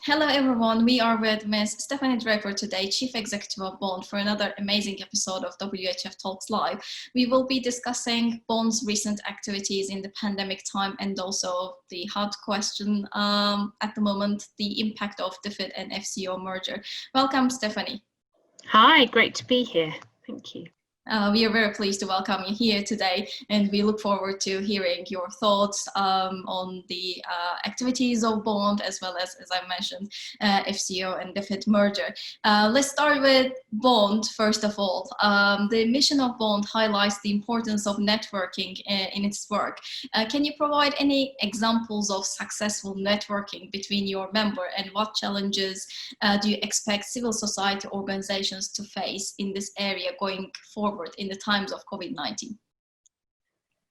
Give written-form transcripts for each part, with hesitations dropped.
Hello everyone, we are with Ms. Stephanie Draper today, Chief Executive of Bond, for another amazing episode of WHF Talks.Live. We will be discussing Bond's recent activities in the pandemic time and also the hot question at the moment, the impact of DFID and FCO merger. Welcome, Stephanie. Hi, great to be here. Thank you. We are very pleased to welcome you here today, and we look forward to hearing your thoughts on the activities of Bond, as well as I mentioned, FCO and DFID merger. Let's start with Bond, first of all. The mission of Bond highlights the importance of networking in its work. Can you provide any examples of successful networking between your member, and what challenges do you expect civil society organizations to face in this area going forward in the times of COVID-19?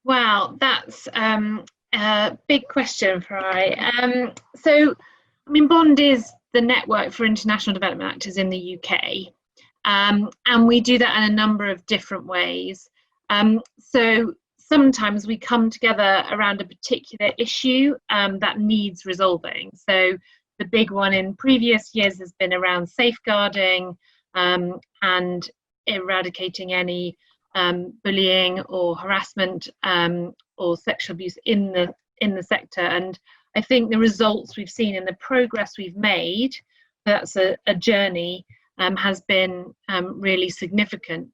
Wow, that's a big question, Farai. Bond is the network for international development actors in the UK, and we do that in a number of different ways. So sometimes we come together around a particular issue that needs resolving. So the big one in previous years has been around safeguarding and eradicating any bullying or harassment or sexual abuse in the sector. And I think the results we've seen and the progress we've made, that's a journey, has been really significant.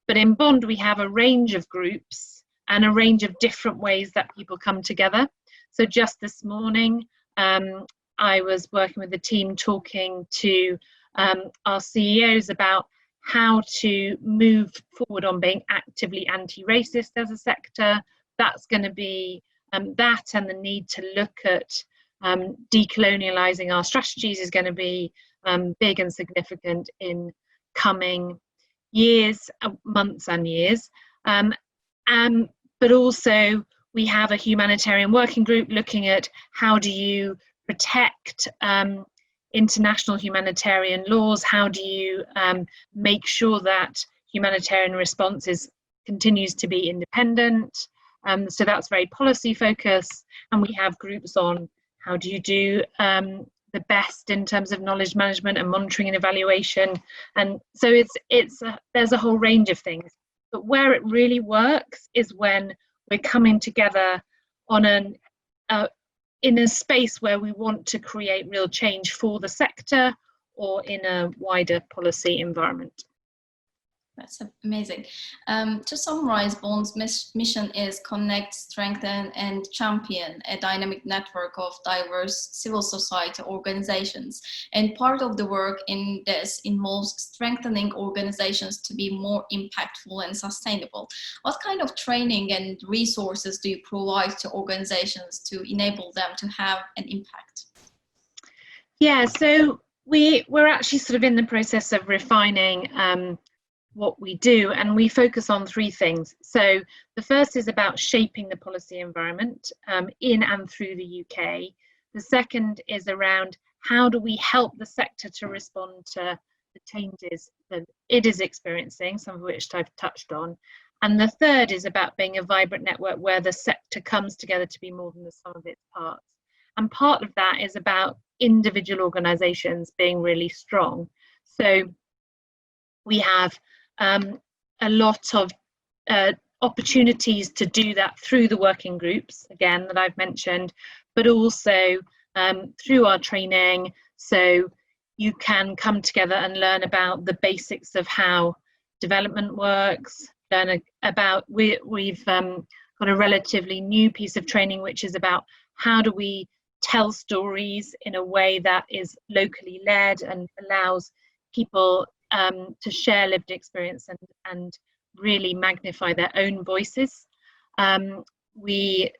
But in Bond we have a range of groups and a range of different ways that people come together. So just this morning I was working with the team talking to our CEOs about how to move forward on being actively anti-racist as a sector. That's going to be that, and the need to look at decolonializing our strategies is going to be big and significant in coming years, months and years. But also we have a humanitarian working group looking at how do you protect international humanitarian laws, how do you make sure that humanitarian response continues to be independent. So that's very policy focused, and we have groups on how do you do the best in terms of knowledge management and monitoring and evaluation. And so there's a whole range of things, but where it really works is when we're coming together on in a space where we want to create real change for the sector or in a wider policy environment. That's amazing. To summarize, Bond's mission is connect, strengthen, and champion a dynamic network of diverse civil society organizations. And part of the work in this involves strengthening organizations to be more impactful and sustainable. What kind of training and resources do you provide to organizations to enable them to have an impact? Yeah, so we're actually sort of in the process of refining what we do, and we focus on three things. So the first is about shaping the policy environment in and through the UK. The second is around how do we help the sector to respond to the changes that it is experiencing, some of which I've touched on. And the third is about being a vibrant network where the sector comes together to be more than the sum of its parts. And part of that is about individual organisations being really strong. So we have a lot of opportunities to do that through the working groups, again, that I've mentioned, but also through our training. So you can come together and learn about the basics of how development works, learn about, we've got a relatively new piece of training, which is about how do we tell stories in a way that is locally led and allows people to share lived experience and really magnify their own voices. We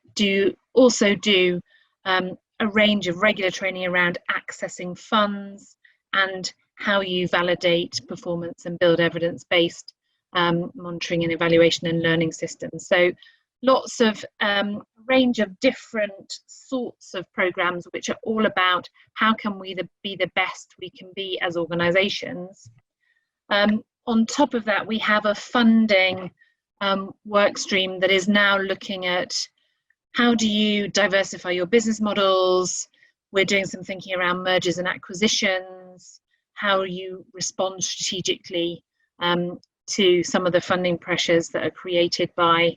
also do a range of regular training around accessing funds and how you validate performance and build evidence-based monitoring and evaluation and learning systems. So lots of range of different sorts of programs which are all about how can we be the best we can be as organizations. On top of that, we have a funding work stream that is now looking at how do you diversify your business models, We're doing some thinking around mergers and acquisitions, how you respond strategically to some of the funding pressures that are created by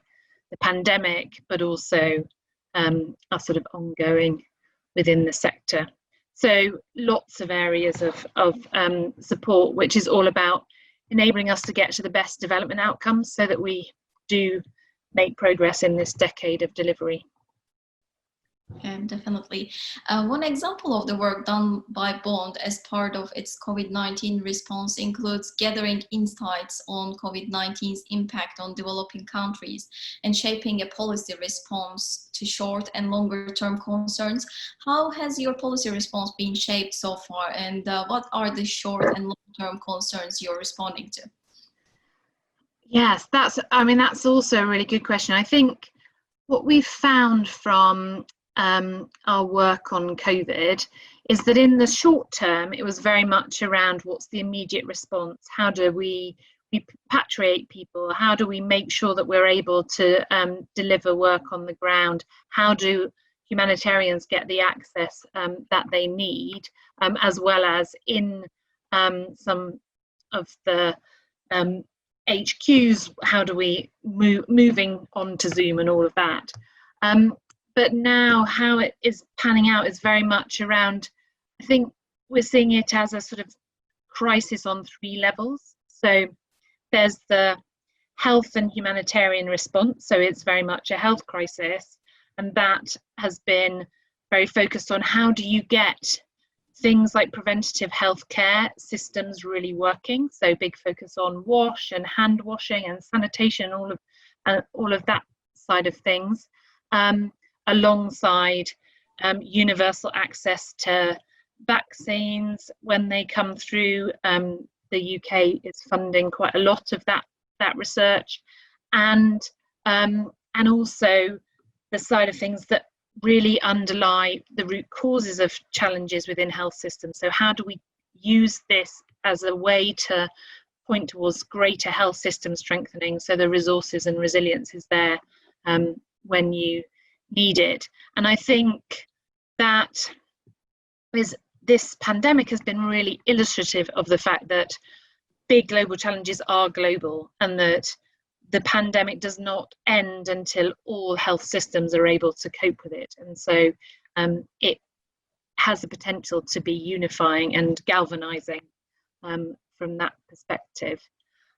the pandemic, but also are sort of ongoing within the sector. So lots of areas of support, which is all about enabling us to get to the best development outcomes so that we do make progress in this decade of delivery. Definitely. One example of the work done by Bond as part of its COVID-19 response includes gathering insights on COVID-19's impact on developing countries and shaping a policy response to short and longer term concerns. How has your policy response been shaped so far, and what are the short and long term concerns you're responding to? Yes, that's also a really good question. I think what we've found from our work on COVID is that in the short term, it was very much around what's the immediate response? How do we repatriate people? How do we make sure that we're able to deliver work on the ground? How do humanitarians get the access that they need, as well as in some of the HQs, how do we moving on to Zoom and all of that? But now how it is panning out is very much around, I think we're seeing it as a sort of crisis on 3 levels. So there's the health and humanitarian response. So it's very much a health crisis. And that has been very focused on how do you get things like preventative healthcare systems really working. So big focus on wash and hand washing and sanitation, all of that side of things. Alongside universal access to vaccines when they come through. The UK is funding quite a lot of that research, and also the side of things that really underlie the root causes of challenges within health systems. So how do we use this as a way to point towards greater health system strengthening, so the resources and resilience is there when you need it? And I think that this pandemic has been really illustrative of the fact that big global challenges are global, and that the pandemic does not end until all health systems are able to cope with it. And so it has the potential to be unifying and galvanizing from that perspective.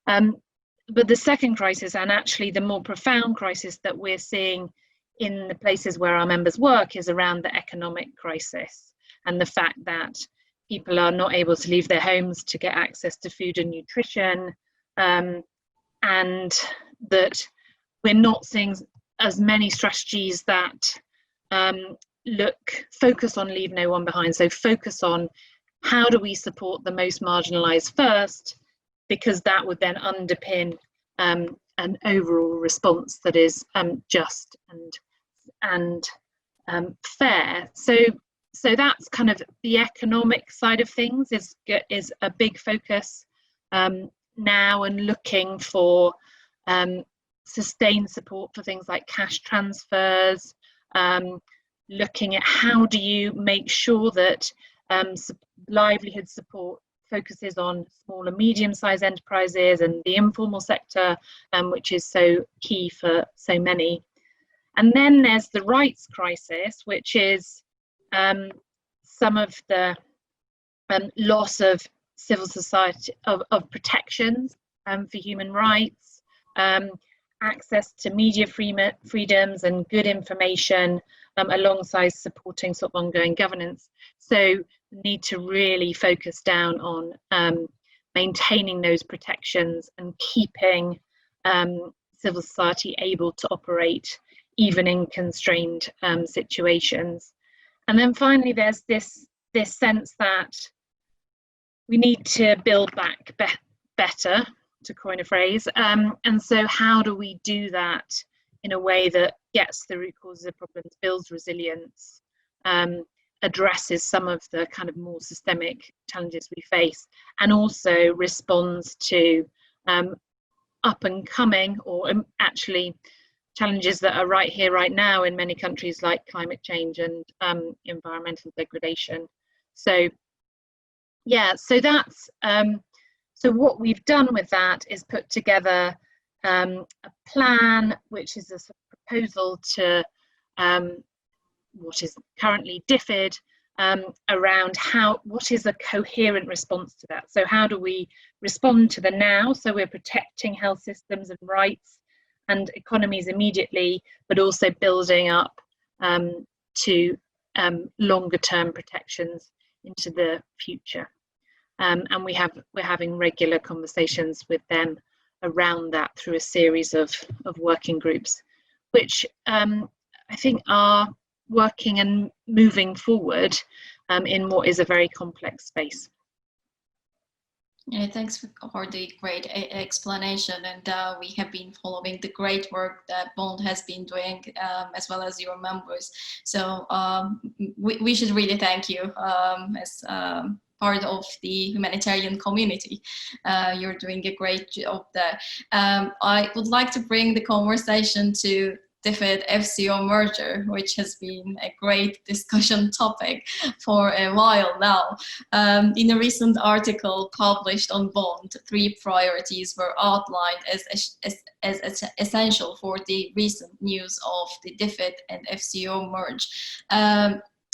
But the second crisis, and actually the more profound crisis that we're seeing in the places where our members work, is around the economic crisis and the fact that people are not able to leave their homes to get access to food and nutrition, and that we're not seeing as many strategies that focus on leave no one behind. So focus on how do we support the most marginalized first, because that would then underpin an overall response that is just and fair. So that's kind of the economic side of things is a big focus now, and looking for sustained support for things like cash transfers, looking at how do you make sure that livelihood support focuses on small and medium-sized enterprises and the informal sector, which is so key for so many. And then there's the rights crisis, which is some of the loss of civil society, of protections for human rights, access to media freedoms and good information, alongside supporting sort of ongoing governance. So the need to really focus down on maintaining those protections and keeping civil society able to operate even in constrained situations. And then finally, there's this sense that we need to build back better, to coin a phrase. And so how do we do that in a way that gets the root causes of problems, builds resilience, addresses some of the kind of more systemic challenges we face, and also responds to up and coming, or actually challenges that are right here, right now in many countries, like climate change and environmental degradation. So yeah, so that's so what we've done with that is put together a plan, which is a sort of proposal to what is currently DFID, around what is a coherent response to that. So how do we respond to the now? So we're protecting health systems and rights and economies immediately, but also building up to longer term protections into the future. And we're having regular conversations with them around that through a series of working groups, which I think are working and moving forward in what is a very complex space. Yeah, thanks for the great explanation, and we have been following the great work that Bond has been doing, as well as your members. So we should really thank you as part of the humanitarian community. You're doing a great job there. I would like to bring the conversation to DFID FCO merger, which has been a great discussion topic for a while now. In a recent article published on Bond, 3 priorities were outlined as essential for the recent news of the DFID and FCO merge.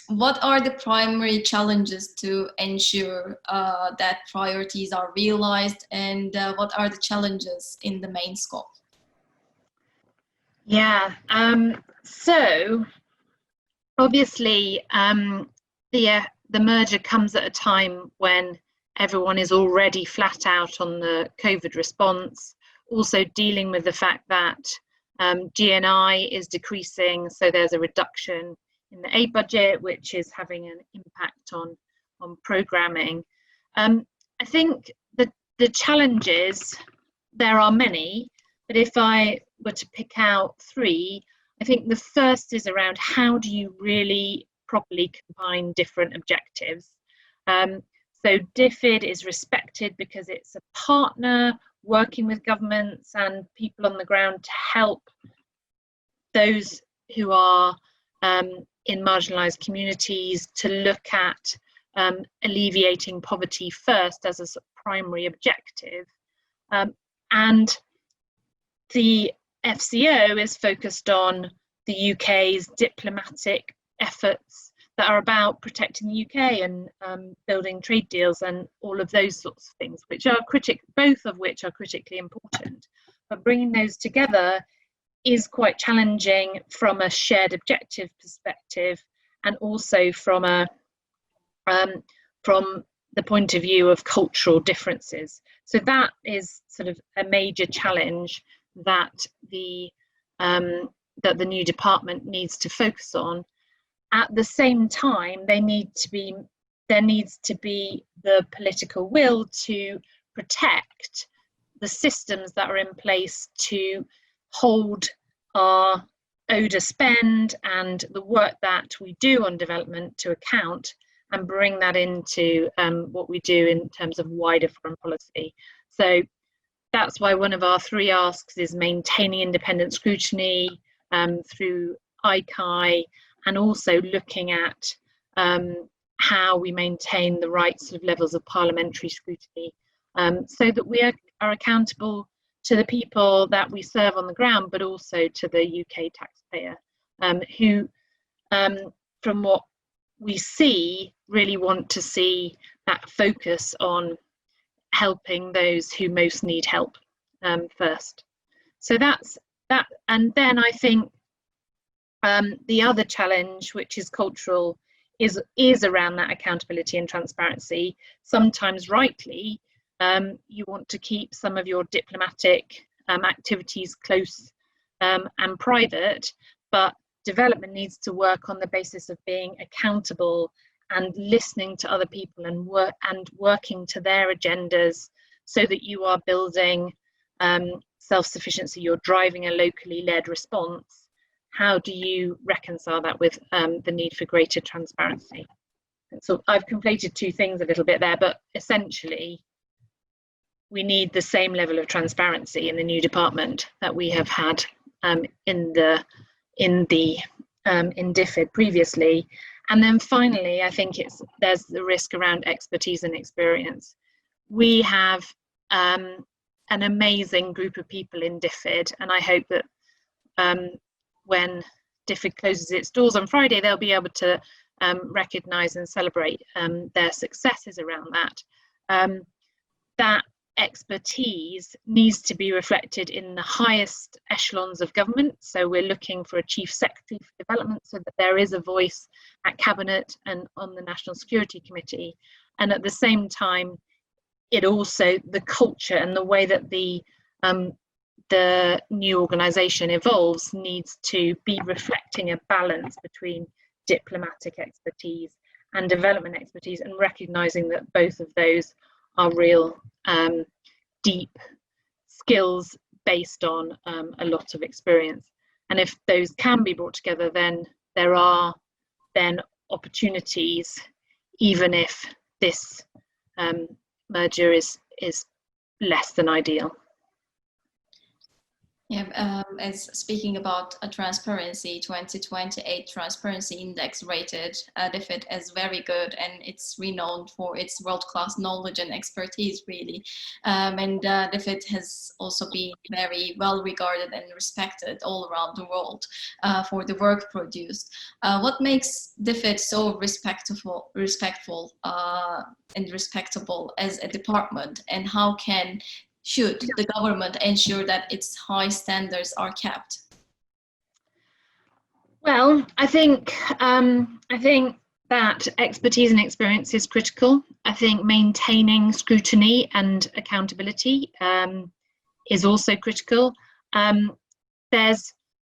What are the primary challenges to ensure that priorities are realized, and what are the challenges in the main scope? Yeah, so obviously the merger comes at a time when everyone is already flat out on the COVID response, also dealing with the fact that GNI is decreasing, so there's a reduction in the aid budget, which is having an impact on programming. I think the challenges, there are many, but if I were to pick out 3, I think the first is around how do you really properly combine different objectives. So DFID is respected because it's a partner working with governments and people on the ground to help those who are in marginalised communities to look at alleviating poverty first as a sort of primary objective. And the FCO is focused on the UK's diplomatic efforts that are about protecting the UK and building trade deals and all of those sorts of things, which are both of which are critically important. But bringing those together is quite challenging from a shared objective perspective, and also from the point of view of cultural differences. So that is sort of a major challenge that the new department needs to focus on. At the same time, there needs to be the political will to protect the systems that are in place to hold our ODA spend and the work that we do on development to account, and bring that into what we do in terms of wider foreign policy. So that's why one of our 3 asks is maintaining independent scrutiny through ICAI, and also looking at how we maintain the right sort of levels of parliamentary scrutiny, so that we are accountable to the people that we serve on the ground, but also to the UK taxpayer, who, from what we see, really want to see that focus on helping those who most need help first. So that's that. And then I think the other challenge, which is cultural, is around that accountability and transparency. Sometimes rightly, you want to keep some of your diplomatic activities close and private, but development needs to work on the basis of being accountable and listening to other people and working to their agendas, so that you are building self-sufficiency, you're driving a locally led response. How do you reconcile that with the need for greater transparency? So I've conflated 2 things a little bit there, but essentially we need the same level of transparency in the new department that we have had in DFID previously. And then finally, I think there's the risk around expertise and experience. We have an amazing group of people in DFID, and I hope that when DFID closes its doors on Friday, they'll be able to recognise and celebrate their successes around that. That expertise needs to be reflected in the highest echelons of government. So we're looking for a chief secretary for development, so that there is a voice at cabinet and on the National Security Committee. And at the same time, the culture and the way that the new organisation evolves needs to be reflecting a balance between diplomatic expertise and development expertise, and recognising that both of those are real deep skills based on a lot of experience. And if those can be brought together, then there are then opportunities, even if this merger is less than ideal. Yeah, as speaking about transparency, 2028 Transparency Index rated DFID as very good, and it's renowned for its world-class knowledge and expertise, really. And DFID has also been very well regarded and respected all around the world for the work produced. What makes DFID so respectful and respectable as a department, and how should the government ensure that its high standards are kept? Well, I think that expertise and experience is critical. I think maintaining scrutiny and accountability is also critical. There's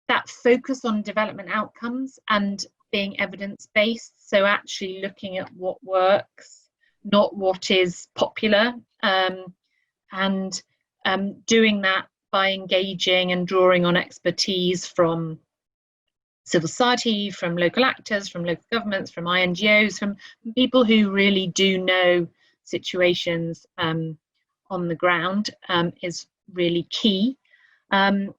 that focus on development outcomes and being evidence-based, so actually looking at what works, not what is popular. And doing that by engaging and drawing on expertise from civil society, from local actors, from local governments, from INGOs, from people who really do know situations on the ground is really key. And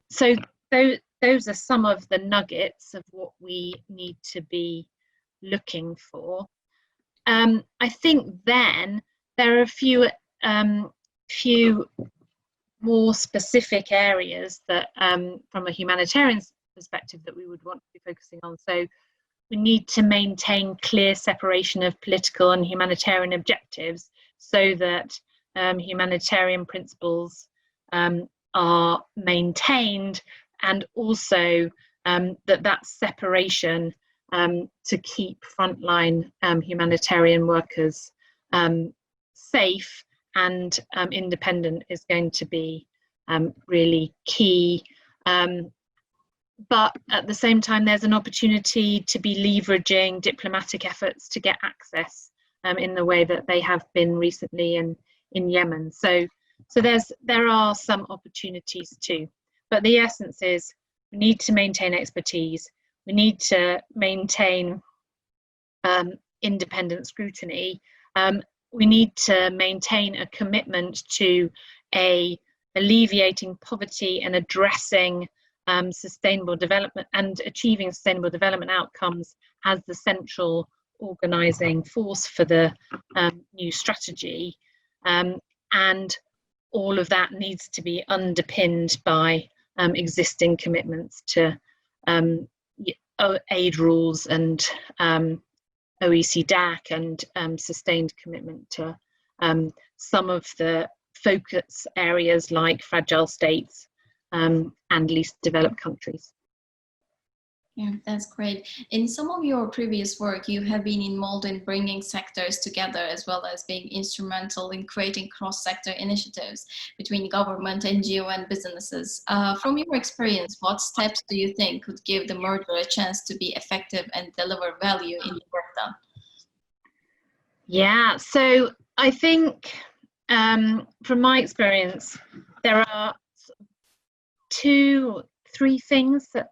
so those are some of the nuggets of what we need to be looking for. I think then there are a few more specific areas that, from a humanitarian perspective, that we would want to be focusing on. So we need to maintain clear separation of political and humanitarian objectives, so that humanitarian principles are maintained, and also that separation to keep frontline humanitarian workers safe and independent is going to be really key. But at the same time, there's an opportunity to be leveraging diplomatic efforts to get access in the way that they have been recently in Yemen. So there are some opportunities too. But the essence is we need to maintain expertise. We need to maintain independent scrutiny. We need to maintain a commitment to alleviating poverty and addressing sustainable development and achieving sustainable development outcomes as the central organising force for the new strategy. And all of that needs to be underpinned by existing commitments to aid rules and OECD-DAC, and sustained commitment to some of the focus areas like fragile states and least developed countries. Yeah, that's great. In some of your previous work, you have been involved in bringing sectors together, as well as being instrumental in creating cross-sector initiatives between government, NGO, and businesses. From your experience, what steps do you think could give the merger a chance to be effective and deliver value in the work done? Yeah, so I think from my experience, there are 2-3 things that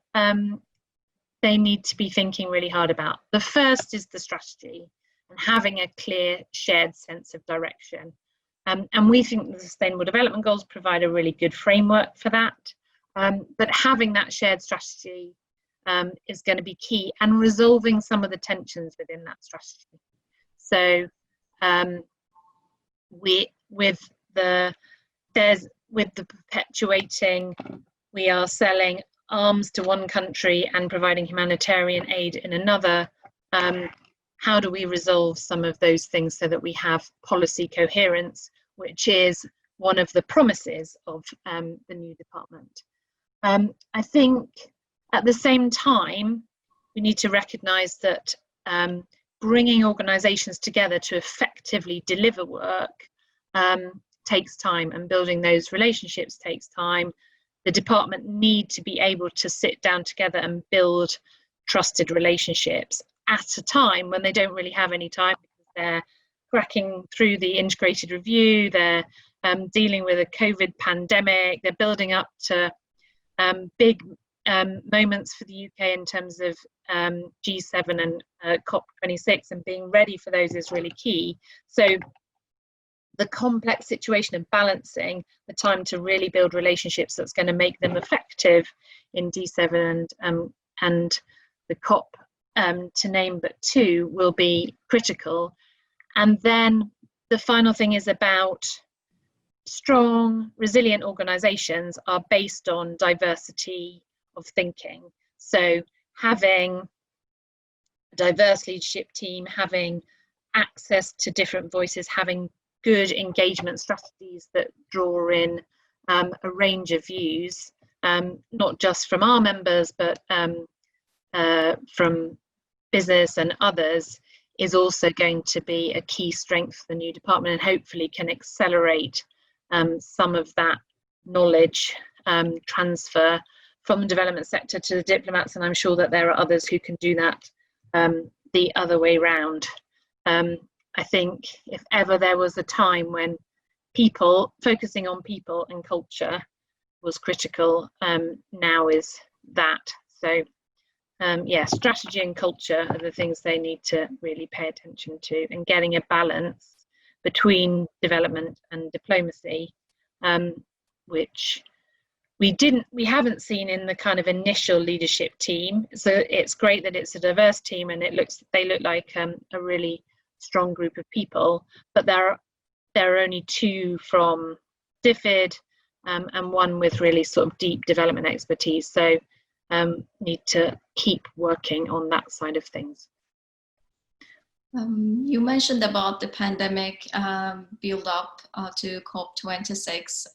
they need to be thinking really hard about. The first is the strategy and having a clear shared sense of direction. And we think the Sustainable Development Goals provide a really good framework for that. But having that shared strategy is going to be key, and resolving some of the tensions within that strategy. So with the perpetuating, we are selling arms to one country and providing humanitarian aid in another. How do we resolve some of those things so that we have policy coherence, which is one of the promises of the new department? I think at the same time, we need to recognise that bringing organisations together to effectively deliver work takes time, and building those relationships takes time. The department need to be able to sit down together and build trusted relationships at a time when they don't really have any time, because they're cracking through the integrated review, they're dealing with a COVID pandemic, they're building up to big moments for the UK in terms of G7 and COP26, and being ready for those is really key. So the complex situation of balancing the time to really build relationships that's going to make them effective in D7 and the COP, to name but two, will be critical. And then the final thing is about strong, resilient organisations are based on diversity of thinking. So having a diverse leadership team, having access to different voices, having good engagement strategies that draw in a range of views, not just from our members, but from business and others, is also going to be a key strength for the new department, and hopefully can accelerate some of that knowledge transfer from the development sector to the diplomats. And I'm sure that there are others who can do that the other way round. I think if ever there was a time when focusing on people and culture was critical, now is that. So yeah, strategy and culture are the things they need to really pay attention to, and getting a balance between development and diplomacy, which we haven't seen in the kind of initial leadership team. So it's great that it's a diverse team, and they look like a really strong group of people, but there are only two from DFID and one with really sort of deep development expertise. So need to keep working on that side of things. You mentioned about the pandemic build up to COP26.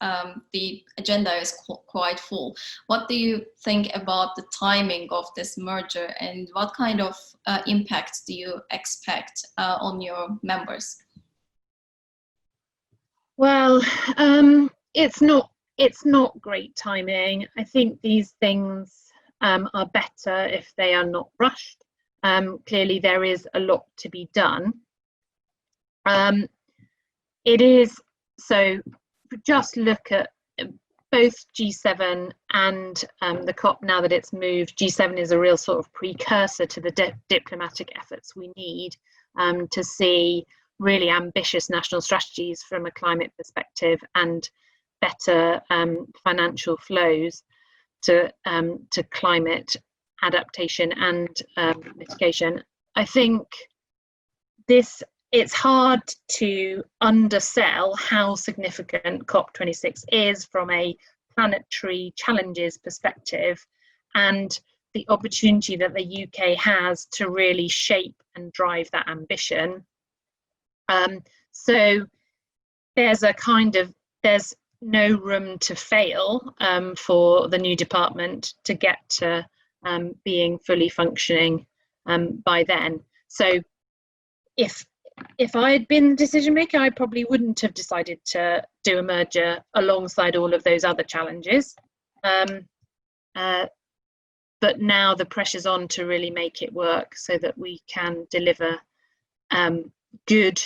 The agenda is quite full. What do you think about the timing of this merger, and what kind of impact do you expect on your members? Well, it's not great timing. I think these things are better if they are not rushed. Clearly there is a lot to be done. It is, so just look at both G7 and the COP. Now that it's moved, G7 is a real sort of precursor to the diplomatic efforts we need to see really ambitious national strategies from a climate perspective, and better financial flows to climate adaptation and mitigation. I think it's hard to undersell how significant COP26 is from a planetary challenges perspective, and the opportunity that the UK has to really shape and drive that ambition. So there's no room to fail for the new department to get to being fully functioning by then. So if I had been the decision maker, I probably wouldn't have decided to do a merger alongside all of those other challenges. But now the pressure's on to really make it work so that we can deliver good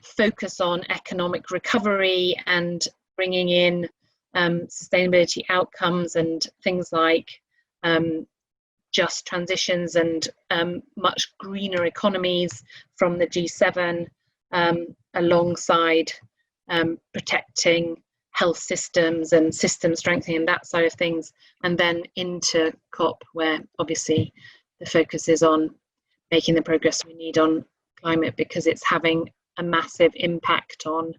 focus on economic recovery and bringing in sustainability outcomes and things like just transitions and much greener economies from the G7 alongside protecting health systems and system strengthening and that side of things, and then into COP, where obviously the focus is on making the progress we need on climate, because it's having a massive impact on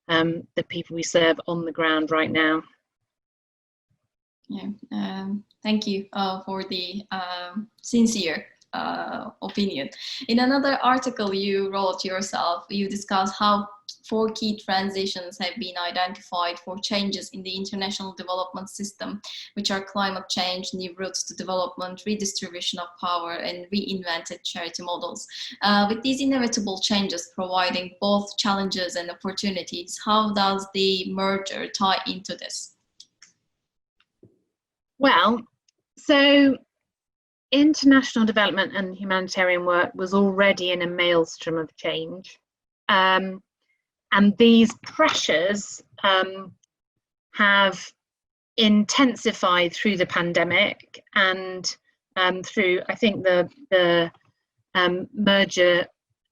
the people we serve on the ground right now. Yeah, thank you for the sincere opinion. In another article you wrote yourself, you discuss how 4 key transitions have been identified for changes in the international development system, which are climate change, new routes to development, redistribution of power, and reinvented charity models. With these inevitable changes providing both challenges and opportunities, how does the merger tie into this? Well, so international development and humanitarian work was already in a maelstrom of change. And these pressures have intensified through the pandemic, and through, I think the merger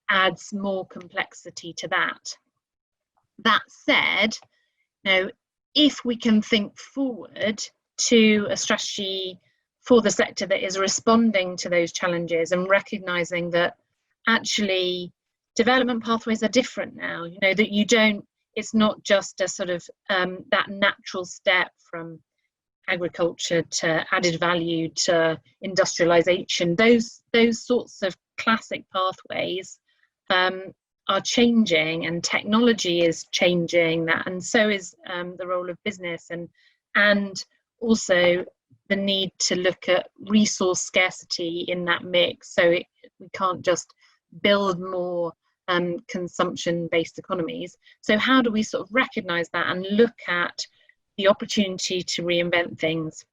adds more complexity to that. That said, if we can think forward to a strategy for the sector that is responding to those challenges and recognizing that actually development pathways are different now, that it's not just a sort of that natural step from agriculture to added value to industrialization. Those sorts of classic pathways are changing, and technology is changing that, and so is the role of business, and also the need to look at resource scarcity in that mix. So we can't just build more consumption-based economies. So how do we sort of recognize that and look at the opportunity to reinvent things?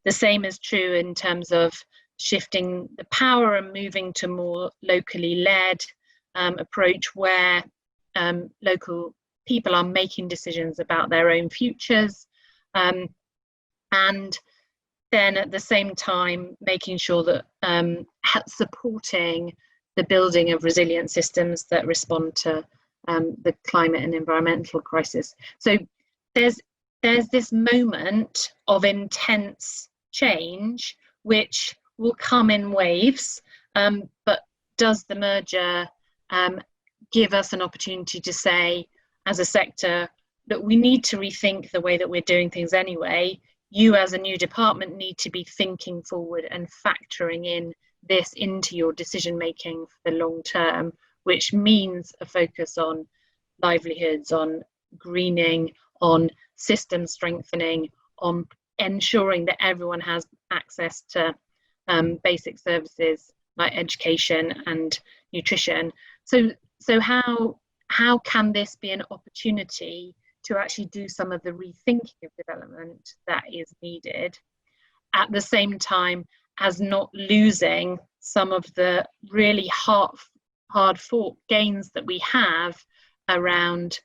The same is true in terms of shifting the power and moving to more locally led approach, where local people are making decisions about their own futures, and then at the same time making sure that supporting the building of resilient systems that respond to the climate and environmental crisis. So there's this moment of intense change which will come in waves, but does the merger give us an opportunity to say, as a sector, that we need to rethink the way that we're doing things anyway? You as a new department need to be thinking forward and factoring in this into your decision making for the long term, which means a focus on livelihoods, on greening, on system strengthening, on ensuring that everyone has access to basic services like education and nutrition. So how can this be an opportunity to actually do some of the rethinking of development that is needed, at the same time as not losing some of the really hard-fought gains that we have around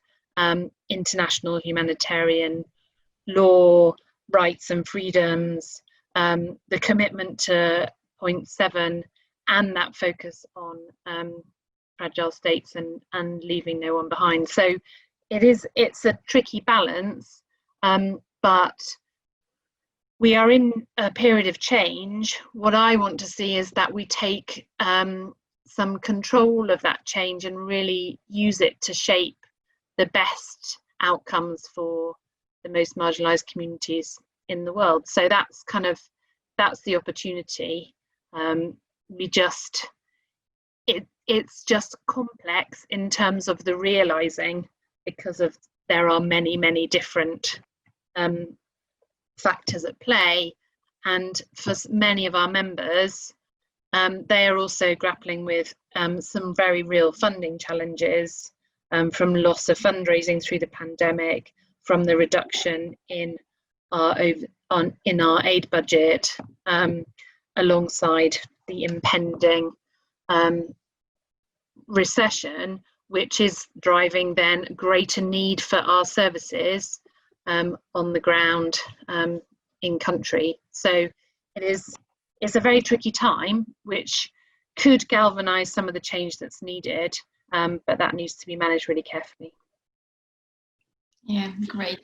international humanitarian law, rights and freedoms, the commitment to point 7, and that focus on fragile states and leaving no one behind. So it's a tricky balance, but we are in a period of change. What I want to see is that we take some control of that change and really use it to shape the best outcomes for the most marginalized communities in the world. So that's the opportunity. It's just complex in terms of the realizing, because there are many different factors at play, and for many of our members, they are also grappling with some very real funding challenges, from loss of fundraising through the pandemic, from the reduction in our aid budget, alongside the impending recession, which is driving then greater need for our services on the ground in country. So it's a very tricky time, which could galvanize some of the change that's needed, but that needs to be managed really carefully. Yeah, great.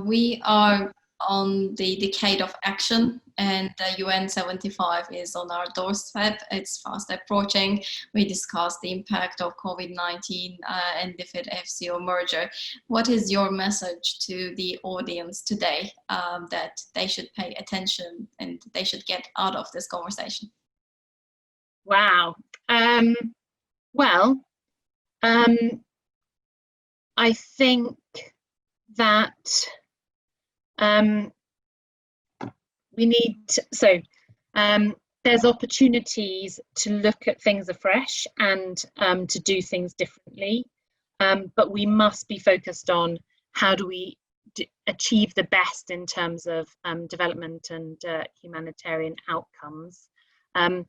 We are on the decade of action, and the UN 75 is on our doorstep. It's fast approaching. We discussed the impact of COVID-19 and DFID FCO merger. What is your message to the audience today that they should pay attention and they should get out of this conversation? Wow. Well, I think that we need to, there's opportunities to look at things afresh and to do things differently, but we must be focused on how do we achieve the best in terms of development and humanitarian outcomes, and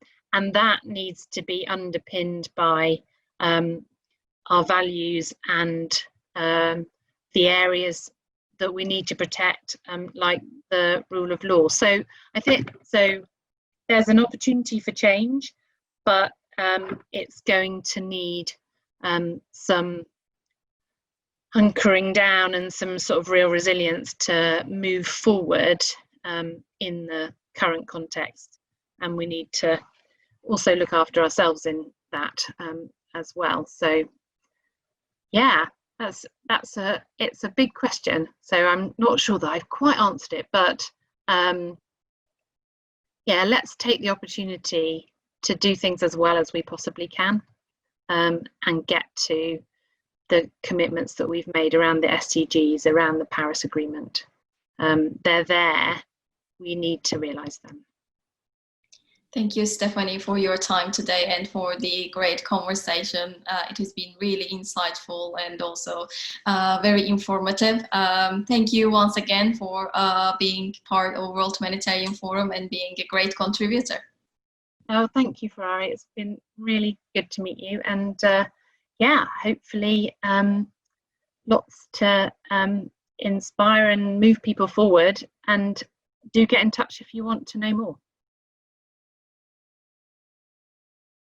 that needs to be underpinned by our values and the areas that we need to protect, like the rule of law. So I think there's an opportunity for change, but it's going to need some hunkering down and some sort of real resilience to move forward in the current context. And we need to also look after ourselves in that as well. So yeah, it's a big question. So I'm not sure that I've quite answered it, but yeah, let's take the opportunity to do things as well as we possibly can, and get to the commitments that we've made around the SDGs, around the Paris Agreement. They're there. We need to realise them. Thank you, Stephanie, for your time today and for the great conversation. It has been really insightful and also very informative. Thank you once again for being part of World Humanitarian Forum and being a great contributor. Oh, thank you, Ferrari. It's been really good to meet you. And yeah, hopefully lots to inspire and move people forward. And do get in touch if you want to know more.